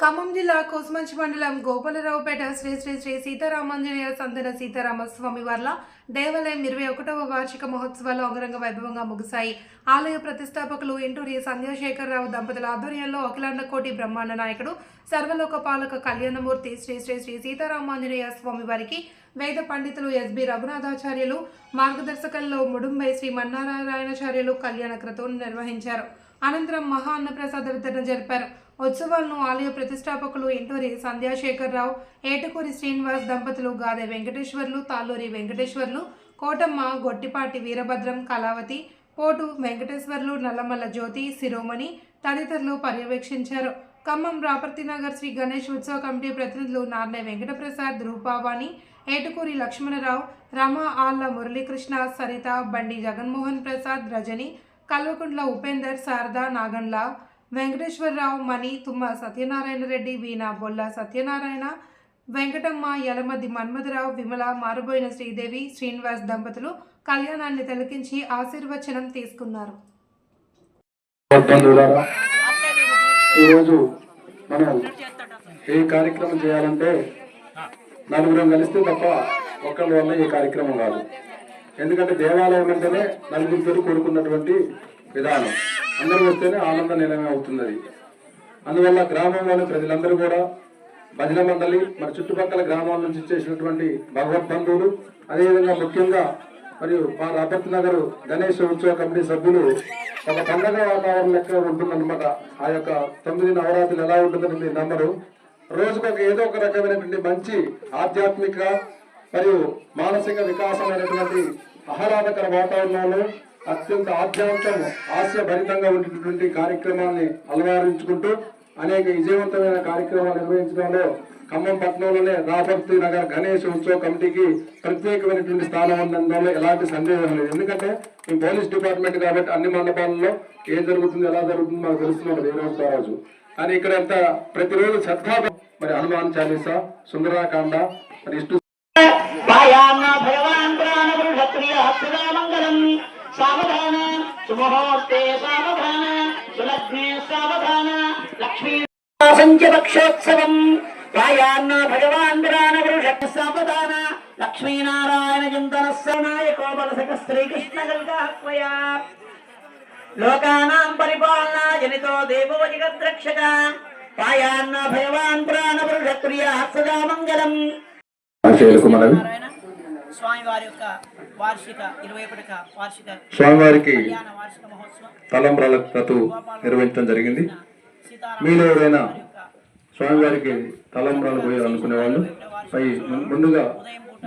ఖమ్మం జిల్లా కోస్మంచి మండలం గోపాలరావుపేట శ్రీ శ్రీ శ్రీ సీతారామాంజనేయ సంతన సీతారామస్వామి వార్ల దేవాలయం 21వ వార్షిక మహోత్సవాలు అంగరంగ వైభవంగా ముగిశాయి. ఆలయ ప్రతిష్టాపకులు ఇంటూరి సంధ్యాశేఖరరావు దంపతుల ఆధ్వర్యంలో అఖిలాండ కోటి బ్రహ్మాండ నాయకుడు సర్వలోక పాలక కళ్యాణమూర్తి శ్రీ శ్రీ శ్రీ సీతారామాంజనేయ స్వామి వారికి వేద పండితులు ఎస్బి రఘునాథాచార్యులు మార్గదర్శకంలో ముడుంబై శ్రీ మన్నారాయణాచార్యులు కళ్యాణ క్రతువును నిర్వహించారు. అనంతరం మహా అన్నప్రసాద వితరణ జరిపారు. ఉత్సవాలను ఆలయ ప్రతిష్టాపకులు ఇంటూరి సంధ్యాశేఖరరావు, ఏటుకూరి శ్రీనివాస్ దంపతులు, గాదె వెంకటేశ్వర్లు, తాళ్ళూరి వెంకటేశ్వర్లు, కోటమ్మ, గొట్టిపాటి వీరభద్రం, కళావతి, పోటు వెంకటేశ్వర్లు, నల్లమల్ల జ్యోతి, శిరోమణి తదితరులు పర్యవేక్షించారు. ఖమ్మం రాపర్తినగర్ శ్రీ గణేష్ ఉత్సవ కమిటీ ప్రతినిధులు నార్నే వెంకటప్రసాద్, రూపావాణి, ఏటుకూరి లక్ష్మణరావు, రమ, ఆళ్ల మురళీకృష్ణ, సరిత, బండి జగన్మోహన్ ప్రసాద్, రజని, కల్వకుంట్ల ఉపేందర్, శారద, నాగండ్ల వెంకటేశ్వరరావు, మణి, తుమ్మ సత్యనారాయణ రెడ్డి, వీణ, బొల్ల సత్యనారాయణ, వెంకటమ్మ, యలమద్ది మన్మధరావు, విమల, మారుబోయిన శ్రీదేవి, శ్రీనివాస్ దంపతులు కళ్యాణాన్ని తిలకించి ఆశీర్వచనం తీసుకున్నారు. ఈరోజు మనం ఏ కార్యక్రమం చేయాలంటే నలుగురం కలిస్తే తప్ప ఒక్కరి వల్ల ఈ కార్యక్రమం కాదు. ఎందుకంటే దేవాలయం అంటేనే నలుగురితో కూడుకున్నటువంటి విధానం. అందరూ వస్తేనే ఆనంద నిలయం అవుతున్నది. అందువల్ల గ్రామంలోని ప్రజలందరూ కూడా భజన మండలి, మరి చుట్టుపక్కల గ్రామాల నుంచి చేసినటువంటి భగవద్బంధువులు, అదేవిధంగా ముఖ్యంగా మరియు మా రాపర్తి నగర్ గణేష్ ఉత్సవ కమిటీ సభ్యులు ఒక పండగ వాతావరణం లెక్క ఉంటుందన్నమాట. ఆ యొక్క 9 నవరాత్రులు ఎలా ఉంటుందని మీరు నమ్మరు. రోజుకొక ఏదో ఒక రకమైనటువంటి మంచి ఆధ్యాత్మిక మరియు మానసిక వికాసమైనటువంటి ఆహ్లాదకర వాతావరణంలో అత్యంత ఆధ్యాత్మిక హాస్యభరితంగా ఉండేటువంటి కార్యక్రమాన్ని అలవరించుకుంటూ అనేక విజయవంతమైన కార్యక్రమాలు నిర్వహించడంలో ఖమ్మం పట్టణంలోనే రాపర్తి నగర్ గణేష్ ఉత్సవ కమిటీకి ప్రత్యేకమైనటువంటి స్థానం ఉందనడంలో ఎలాంటి సందేహం లేదు. ఎందుకంటే మేము పోలీస్ డిపార్ట్మెంట్ కాబట్టి అన్ని మండపాలలో ఏం జరుగుతుంది, ఎలా జరుగుతుంది మాకు తెలుస్తున్నాడు ఏ రోజు. కానీ ఇక్కడ ఎంత ప్రతిరోజు శ్రద్ధ, మరి హనుమాన్ చాలీసా, సుందరాకాండ, మరి ఇష్టు సావధాన సుముహూర్తే సావధాన సులగ్నే సావధాన లక్ష్మీ సంచపక్షోత్సవం ప్రాయాన్న భగవాన్ పురుష సావధాన లక్ష్మీనారాయణ చింతనస్సనాయకో బలసక శ్రీకృష్ణ గల్గాహ్వయా లోకానాం పరిపాలనా జనితో దేవో జగద్రక్షక ప్రాయాన్న భగవాన్ పురుష ప్రియా సదా మంగళం. స్వామివారి యొక్క వార్షిక 21వ వార్షిక స్వామివారికి తలంబ్రాల క్రతువు నిర్వహించడం జరిగింది. మీలో ఎవరైనా స్వామివారికి తలంబ్రాలు పోయాలనుకునే వాళ్ళు ముందుగా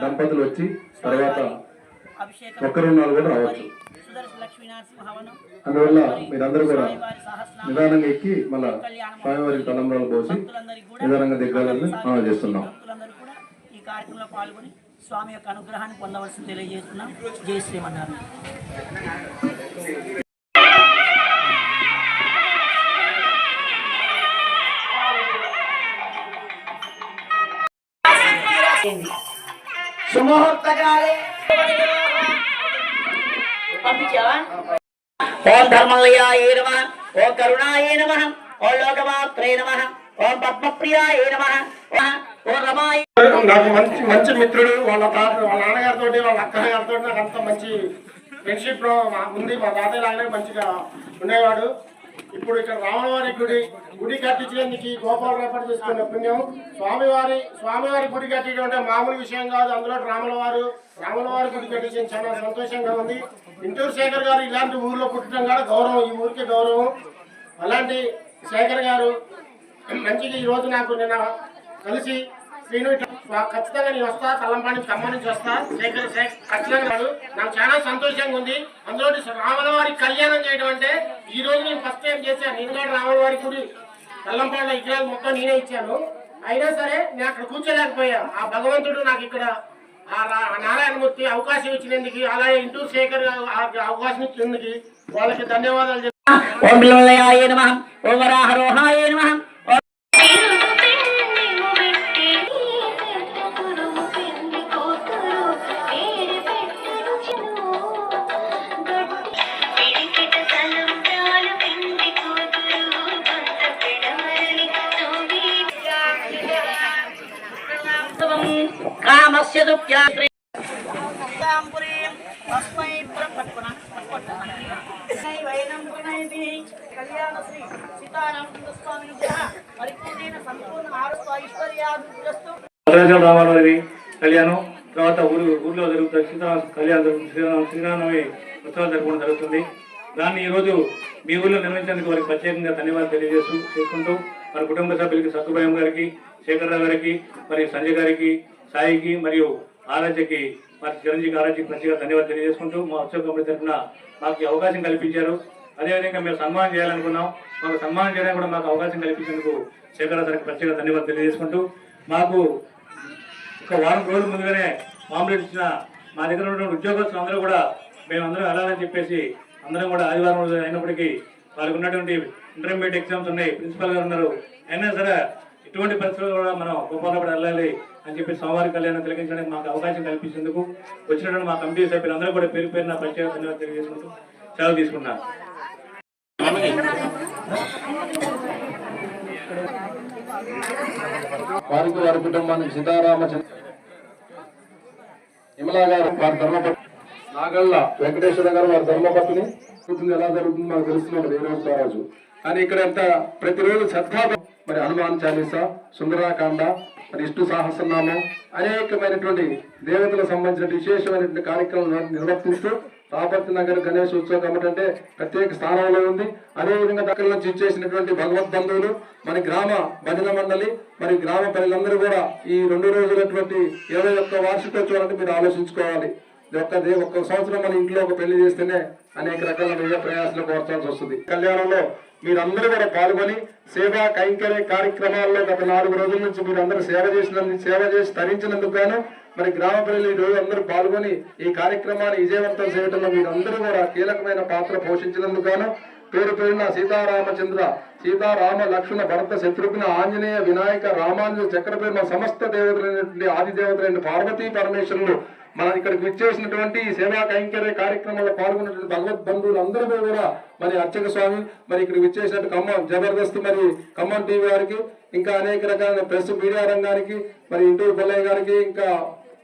దంపతులు వచ్చి తర్వాత ఒక్కరున్నారు కూడా రావచ్చు. అందువల్ల మీరందరూ కూడా నిదానంగా ఎక్కి మళ్ళా స్వామివారికి తలంబ్రాలు పోసి నిదానంగా దిగాలని మనం చేస్తున్నాం. ఈ కార్యక్రమంలో పాల్గొని స్వామి యొక్క అనుగ్రహాన్ని పొందవలసింది తెలియజేస్తున్నాం. జై శ్రీమన్నారాయణ. సుముహూర్తకాలే పంపించావా? ఓం ధర్మలయాయ నమః, ఓం కరుణాయ నమః, ఓం లోకమాత్రే నమః, ఓం పద్మప్రియాయ నమః, ఓం రమాయ. నాకు మంచి మిత్రుడు, వాళ్ళ నాన్నగారితో వాళ్ళ అక్కగారితో నాకు అంత మంచి ఫ్రెండ్షిప్ లో ఉంది. మా తాతయ్య లాగానే మంచిగా ఉండేవాడు. ఇప్పుడు ఇక్కడ రాములవారి గుడి కట్టించడానికి గోపాల రేపటి చేసుకున్న పుణ్యం. స్వామివారి గుడి కట్టడం అంటే మామూలు విషయం కాదు. అందులో రాములవారి గుడి కట్టించడం చాలా సంతోషంగా ఉంది. ఇంటూరు శేఖర్ గారు ఇలాంటి ఊర్లో పుట్టడం కూడా గౌరవం, ఈ ఊరికి గౌరవం. అలాంటి శేఖర్ గారు మంచిగా ఈరోజు నాకు నిన్న కలిసి శ్రీను ఖచ్చితంగా నేను వస్తా, తలంపాడి ఖమ్మం నుంచి వస్తా, ఖచ్చితంగా నాకు చాలా సంతోషంగా ఉంది. అందులో రాములవారి కళ్యాణం చేయడం అంటే ఈ రోజు నేను ఫస్ట్ టైం చేశాను. నేను కూడా రాములవారి గుడి తల్లంపాడులో విగ్రహాలు మొత్తం నేనే ఇచ్చాను. అయినా సరే నేను అక్కడ కూర్చోలేకపోయా. ఆ భగవంతుడు నాకు ఇక్కడ నారాయణమూర్తి అవకాశం ఇచ్చినందుకు, అలాగే ఇంటూరు శేఖర్ అవకాశం ఇచ్చినందుకు వాళ్ళకి ధన్యవాదాలు చెప్తాను. రామస్య దుఃఖ్యా రామారావు కళ్యాణం తర్వాత ఊర్లో జరుగుతుంది శ్రీరామనవమి ఉత్సవం జరపడం జరుగుతుంది. దాన్ని ఈరోజు మీ ఊళ్ళో నిర్వహించేందుకు వారికి ప్రత్యేకంగా ధన్యవాదాలు చేసుకుంటూ మన కుటుంబ సభ్యులకి సత్తుభయం గారికి, శేఖరరావు గారికి, మరియు సంజయ్ గారికి, సాయికి మరియు ఆరాధ్యకి, మరి చిరంజీవి ఆరాధ్యకి మంచిగా ధన్యవాదాలు తెలియజేసుకుంటూ మా ఉత్సవ కమిటీ తరఫున మాకు అవకాశం కల్పించారు. అదేవిధంగా మేము సన్మానం చేయాలనుకున్నాం. మాకు సన్మానం చేయడానికి కూడా మాకు అవకాశం కల్పించేందుకు శేఖరరావు గారికి ప్రత్యేక ధన్యవాదాలు తెలియజేసుకుంటూ మాకు ఒక వారం రోజుల ముందుగానే మామూలు ఇచ్చిన మా దగ్గర ఉన్నటువంటి ఉద్యోగస్తులు అందరూ కూడా మేమందరం వెళ్ళాలని చెప్పేసి అందరం కూడా ఆదివారం రోజు అయినప్పటికీ వాళ్ళకు ఉన్నటువంటి ఇంటర్మీడియట్ ఎగ్జామ్స్ ఉన్నాయి, ప్రిన్సిపల్ గారు ఉన్నారు, అయినా సరే ఇటువంటి పరిస్థితుల్లో కూడా మనం గోపాలపడి వెళ్ళాలి అని చెప్పి సోమవారి కళ్యాణం తిలకించడానికి మాకు అవకాశం కల్పించేందుకు వచ్చినటువంటి మా కమిటీ సభ్యులందరూ కూడా పేరు పేరున ప్రత్యేక ధన్యవాదాలు తెలియజేసుకుంటూ సెలవు తీసుకున్నాను. వారికి వారి కుటుంబానికి సీతారామచంద్ర విమలా గారు వారి ధర్మపత్ని, నాగళ్ళ వెంకటేశ్వర గారు వారి ధర్మపత్ని. ఎలా జరుగుతుంది మాకు తెలుస్తున్నాం ఏ రోజు ఆ రోజు. కానీ ఇక్కడ ఎంత ప్రతిరోజు శ్రద్ధా మరి హనుమాన్ చాలీసా, సుందరాకాండ, మరి విష్ణు సహస్రనామం అనేకమైనటువంటి దేవతలకు సంబంధించిన విశేషమైనటువంటి కార్యక్రమం నిర్వర్తిస్తూ రాపర్తి నగర్ గణేష్ ఉత్సవ కమిటీ అంటే ప్రత్యేక స్థానంలో ఉంది. అదేవిధంగా దగ్గర నుంచి ఇచ్చేసినటువంటి భగవద్ బంధువులు, మన గ్రామ భజన మండలి, మరి గ్రామ ప్రజలందరూ కూడా ఈ 2 రోజులటువంటి 21వ వార్షికోత్సవాన్ని మీరు ఆలోచించుకోవాలి. ఒక్క సంవత్సరం మన ఇంట్లో ఒక పెళ్లి చేస్తేనే అనేక రకాల వ్యయ ప్రయాసాలు కోర్చాల్సి వస్తుంది. కళ్యాణంలో మీరందరూ కూడా పాల్గొని సేవా కైంకర్య కార్యక్రమాల్లో గత 4 రోజుల నుంచి మీరందరూ సేవ చేసి తరించినందుకు గాను మరి గ్రామ ప్రజలు ఈ రోజు అందరూ పాల్గొని ఈ కార్యక్రమాన్ని విజయవంతం చేయడంలో మీరందరూ కూడా కీలకమైన పాత్ర పోషించినందుకు గాను పేరు పేరున సీతారామచంద్ర, సీతారామ లక్ష్మణ భరత శత్రుఘ్న ఆంజనేయ వినాయక రామాంజన చక్రపేరున సమస్త దేవతలైనటువంటి ఆది దేవతలైన పార్వతీ పరమేశ్వరులు మనం ఇక్కడికి విచ్చేసినటువంటి సేవా కైంకర్య కార్యక్రమంలో పాల్గొన్నటువంటి భగవద్ బంధువులు అందరూ కూడా మరి అర్చక స్వామి, మరి ఇక్కడికి విచ్చేసినట్టు ఖమ్మం జబర్దస్త్, మరి ఖమ్మం టీవీ వారికి, ఇంకా అనేక రకాల ప్రెస్ మీడియా రంగానికి, మరి ఇంటూరు కొల్లయ్య గారికి, ఇంకా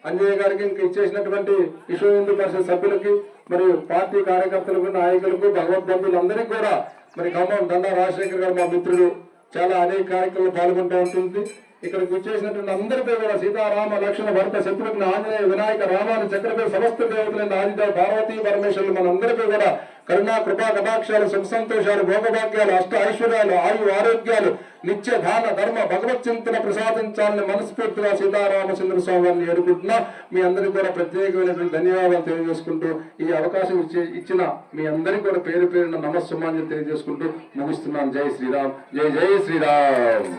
అంజయ్య గారికి, ఇంకా ఇచ్చేసినటువంటి విశ్వ హిందూ పరిషత్ సభ్యులకి, మరియు పార్టీ కార్యకర్తలకు, నాయకులకు, భగవద్ బంధువులందరికీ కూడా మరి ఖమ్మం దండా రాజశేఖర్ గారు మా మిత్రుడు చాలా అనేక కార్యక్రమాలు పాల్గొంటూ ఉంటుంది. ఇక్కడికి వచ్చేసినటువంటి అందరిపై కూడా సీతారామ లక్ష్మణ భరత శత్రుఘ్న ఆంజనేయ వినాయక రామాను చక్రపేరు సమస్త దేవతలైన ఆదిదేవ పార్వతీ పరమేశ్వరులు మనందరిపై కూడా కరుణా కృపా కటాక్షాలు, సుఖ సంతోషాలు, భోగభాగ్యాలు, అష్ట ఐశ్వర్యాలు, ఆయు ఆరోగ్యాలు, నిత్య దాన ధర్మ భగవత్ చింతన ప్రసాదించాలని మనస్ఫూర్తిగా సీతారామచంద్ర స్వామి వారిని ఏడుకుంటున్నా. మీ అందరికీ కూడా ప్రత్యేకమైనటువంటి ధన్యవాదాలు తెలియజేసుకుంటూ ఈ అవకాశం ఇచ్చిన మీ అందరికీ కూడా పేరు పేరున నమస్సుమాంజలి తెలియజేసుకుంటూ ముగిస్తున్నాను. జై శ్రీరామ్, జై జై శ్రీరామ్.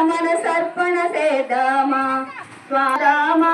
మన సర్పణ సేద్దామా స్వారామా